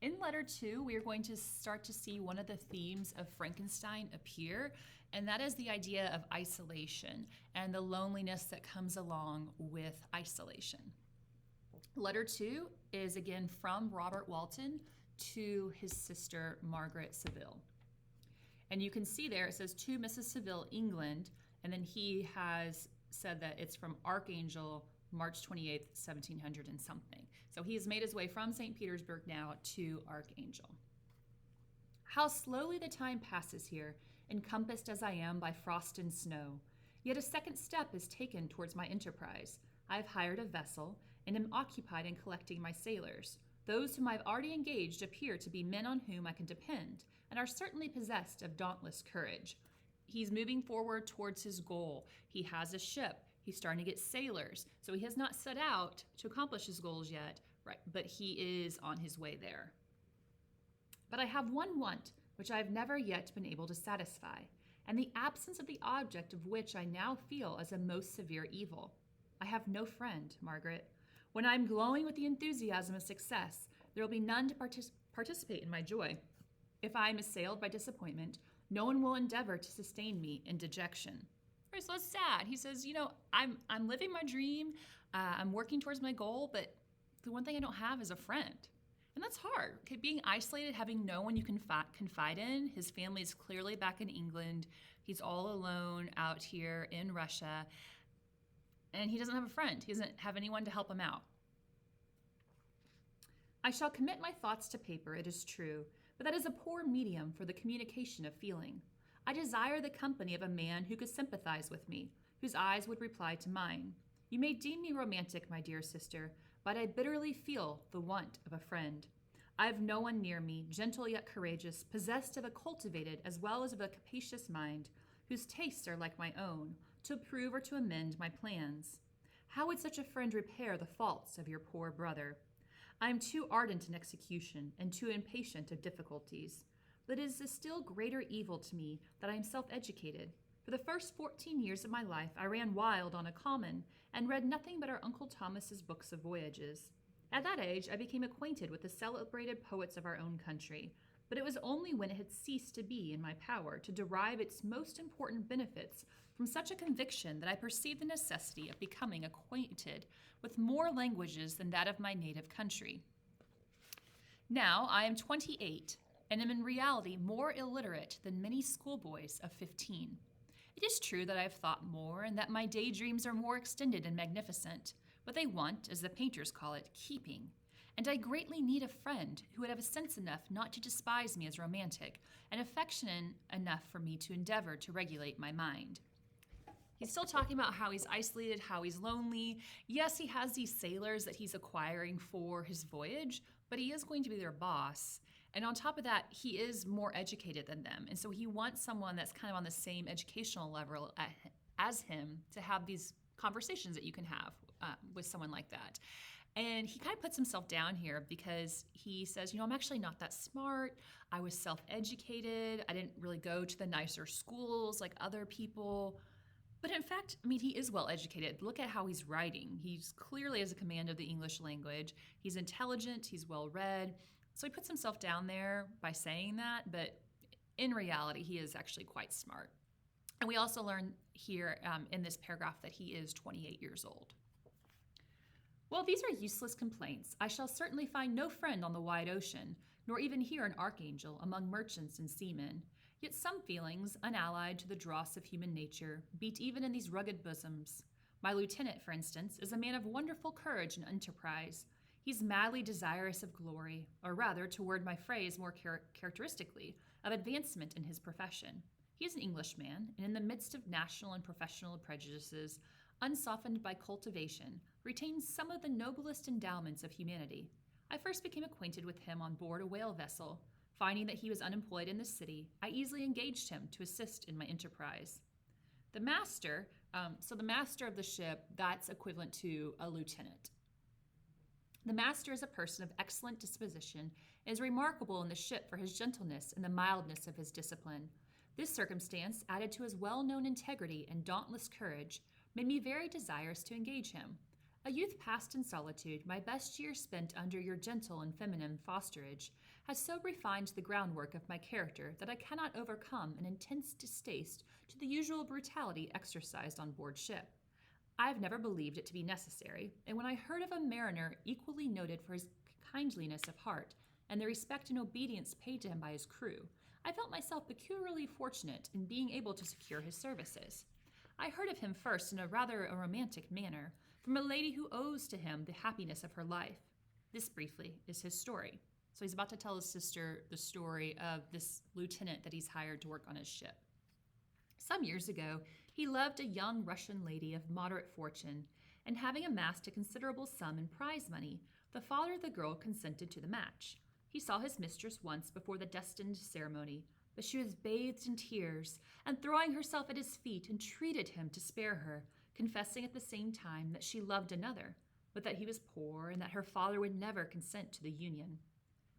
In letter 2, we are going to start to see one of the themes of Frankenstein appear, and that is the idea of isolation and the loneliness that comes along with isolation. Letter 2 is again from Robert Walton to his sister Margaret Saville. And you can see there it says to Mrs. Saville, England, and then he has said that it's from Archangel, March 28th, 1700 and something. So he has made his way from St. Petersburg now to Archangel. How slowly the time passes here, encompassed as I am by frost and snow. Yet a second step is taken towards my enterprise. I have hired a vessel and am occupied in collecting my sailors. Those whom I have already engaged appear to be men on whom I can depend and are certainly possessed of dauntless courage. He's moving forward towards his goal. He has a ship. He's starting to get sailors. So he has not set out to accomplish his goals yet, right? But he is on his way there. But I have one want which I have never yet been able to satisfy, and the absence of the object of which I now feel as a most severe evil. I have no friend, Margaret. When I am glowing with the enthusiasm of success, there will be none to participate in my joy. If I am assailed by disappointment, no one will endeavor to sustain me in dejection. So it's sad. He says, I'm living my dream. I'm working towards my goal, but the one thing I don't have is a friend. And that's hard. Okay, being isolated, having no one you can confide in. His family is clearly back in England. He's all alone out here in Russia. And he doesn't have a friend. He doesn't have anyone to help him out. I shall commit my thoughts to paper, it is true, but that is a poor medium for the communication of feeling. I desire the company of a man who could sympathize with me, whose eyes would reply to mine. You may deem me romantic, my dear sister, but I bitterly feel the want of a friend. I have no one near me, gentle yet courageous, possessed of a cultivated as well as of a capacious mind, whose tastes are like my own, to approve or to amend my plans. How would such a friend repair the faults of your poor brother? I am too ardent in execution and too impatient of difficulties. But it is a still greater evil to me that I am self-educated. For the first 14 years of my life, I ran wild on a common and read nothing but our Uncle Thomas's books of voyages. At that age, I became acquainted with the celebrated poets of our own country, but it was only when it had ceased to be in my power to derive its most important benefits from such a conviction that I perceived the necessity of becoming acquainted with more languages than that of my native country. Now I am 28, and am in reality more illiterate than many schoolboys of 15. It is true that I have thought more and that my daydreams are more extended and magnificent, but they want, as the painters call it, keeping. And I greatly need a friend who would have sense enough not to despise me as romantic, and affection enough for me to endeavor to regulate my mind. He's still talking about how he's isolated, how he's lonely. Yes, he has these sailors that he's acquiring for his voyage, but he is going to be their boss. And on top of that, he is more educated than them. And so he wants someone that's kind of on the same educational level as him to have these conversations that you can have with someone like that. And he kind of puts himself down here because he says, I'm actually not that smart. I was self-educated. I didn't really go to the nicer schools like other people. But in fact, he is well educated. Look at how he's writing. He's clearly has a command of the English language. He's intelligent, he's well read. So he puts himself down there by saying that, but in reality, he is actually quite smart. And we also learn here in this paragraph that he is 28 years old. Well, these are useless complaints. I shall certainly find no friend on the wide ocean, nor even here an archangel among merchants and seamen. Yet some feelings, unallied to the dross of human nature, beat even in these rugged bosoms. My lieutenant, for instance, is a man of wonderful courage and enterprise. He's madly desirous of glory, or rather, to word my phrase more characteristically, of advancement in his profession. He is an Englishman, and in the midst of national and professional prejudices, unsoftened by cultivation, retains some of the noblest endowments of humanity. I first became acquainted with him on board a whale vessel. Finding that he was unemployed in the city, I easily engaged him to assist in my enterprise. The master, so the master of the ship, that's equivalent to a lieutenant. The master is a person of excellent disposition and is remarkable in the ship for his gentleness and the mildness of his discipline. This circumstance, added to his well-known integrity and dauntless courage, made me very desirous to engage him. A youth passed in solitude, my best years spent under your gentle and feminine fosterage, has so refined the groundwork of my character that I cannot overcome an intense distaste to the usual brutality exercised on board ship. I have never believed it to be necessary, and when I heard of a mariner equally noted for his kindliness of heart and the respect and obedience paid to him by his crew, I felt myself peculiarly fortunate in being able to secure his services. I heard of him first in a rather a romantic manner, from a lady who owes to him the happiness of her life. This, briefly, is his story. So he's about to tell his sister the story of this lieutenant that he's hired to work on his ship. Some years ago, he loved a young Russian lady of moderate fortune, and having amassed a considerable sum in prize money, the father of the girl consented to the match. He saw his mistress once before the destined ceremony, but she was bathed in tears, and throwing herself at his feet, entreated him to spare her, confessing at the same time that she loved another, but that he was poor and that her father would never consent to the union.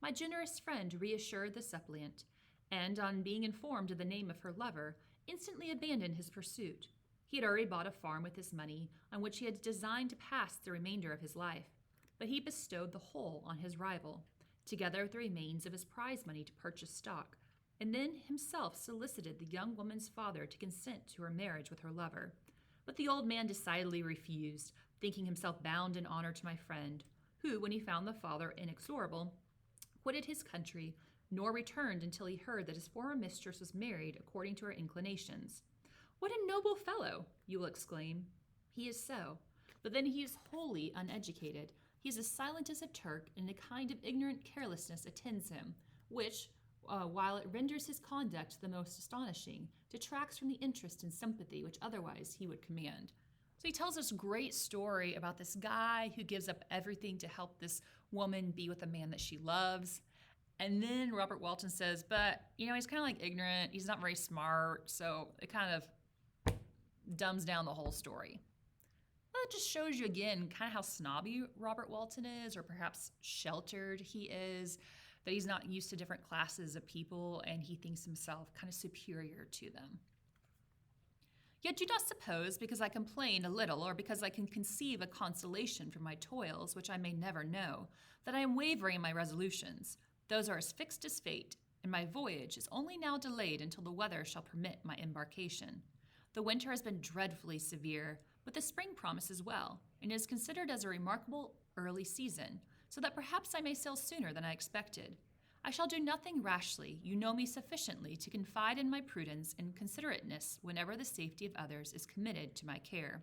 My generous friend reassured the suppliant, and on being informed of the name of her lover, instantly abandoned his pursuit. He had already bought a farm with his money, on which he had designed to pass the remainder of his life, but he bestowed the whole on his rival, together with the remains of his prize money to purchase stock, and then himself solicited the young woman's father to consent to her marriage with her lover. But the old man decidedly refused, thinking himself bound in honor to my friend, who, when he found the father inexorable, quitted his country, nor returned until he heard that his former mistress was married according to her inclinations. What a noble fellow, you will exclaim. He is so, but then he is wholly uneducated. He is as silent as a Turk, and a kind of ignorant carelessness attends him, which, while it renders his conduct the most astonishing, detracts from the interest and sympathy which otherwise he would command. So he tells this great story about this guy who gives up everything to help this woman be with a man that she loves. And then Robert Walton says, but, he's kind of like ignorant. He's not very smart. So it kind of dumbs down the whole story. That just shows you again kind of how snobby Robert Walton is, or perhaps sheltered he is, that he's not used to different classes of people and he thinks himself kind of superior to them. Yet do not suppose, because I complain a little, or because I can conceive a consolation from my toils, which I may never know, that I am wavering in my resolutions. Those are as fixed as fate, and my voyage is only now delayed until the weather shall permit my embarkation. The winter has been dreadfully severe, but the spring promises well, and is considered as a remarkable early season, so that perhaps I may sail sooner than I expected. I shall do nothing rashly. You know me sufficiently to confide in my prudence and considerateness whenever the safety of others is committed to my care.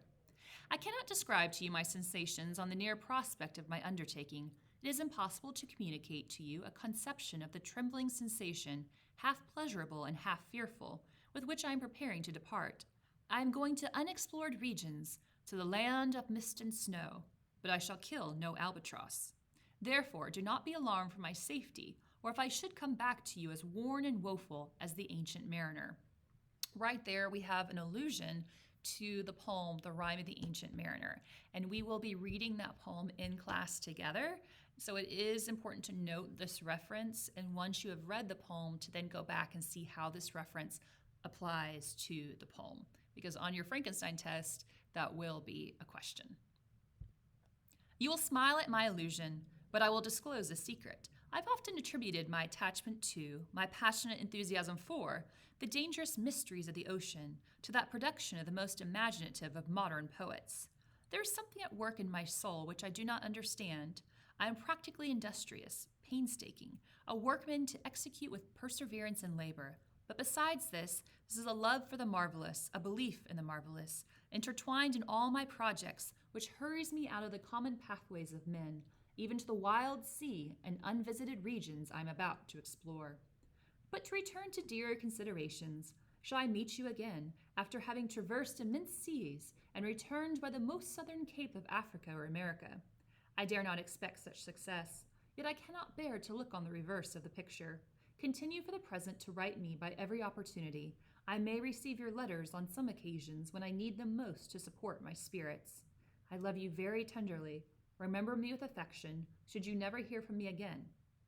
I cannot describe to you my sensations on the near prospect of my undertaking. It is impossible to communicate to you a conception of the trembling sensation, half pleasurable and half fearful, with which I am preparing to depart. I am going to unexplored regions, to the land of mist and snow, but I shall kill no albatross. Therefore, do not be alarmed for my safety, or if I should come back to you as worn and woeful as the ancient mariner. Right there, we have an allusion to the poem, The Rime of the Ancient Mariner, and we will be reading that poem in class together. So it is important to note this reference, and once you have read the poem, to then go back and see how this reference applies to the poem, because on your Frankenstein test, that will be a question. You will smile at my allusion, but I will disclose a secret. I've often attributed my attachment to, my passionate enthusiasm for, the dangerous mysteries of the ocean, to that production of the most imaginative of modern poets. There is something at work in my soul which I do not understand. I am practically industrious, painstaking, a workman to execute with perseverance and labor. But besides this is a love for the marvelous, a belief in the marvelous, intertwined in all my projects, which hurries me out of the common pathways of men, even to the wild sea and unvisited regions I am about to explore. But to return to dearer considerations, shall I meet you again, after having traversed immense seas and returned by the most southern cape of Africa or America? I dare not expect such success, yet I cannot bear to look on the reverse of the picture. Continue for the present to write me by every opportunity. I may receive your letters on some occasions when I need them most to support my spirits. I love you very tenderly. Remember me with affection, should you never hear from me again.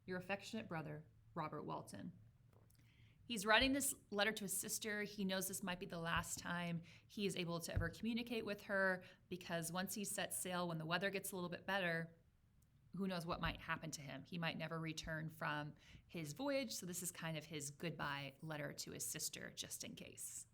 Your affectionate brother, Robert Walton. He's writing this letter to his sister. He knows this might be the last time he is able to ever communicate with her, because once he sets sail, when the weather gets a little bit better, who knows what might happen to him. He might never return from his voyage, so this is kind of his goodbye letter to his sister, just in case.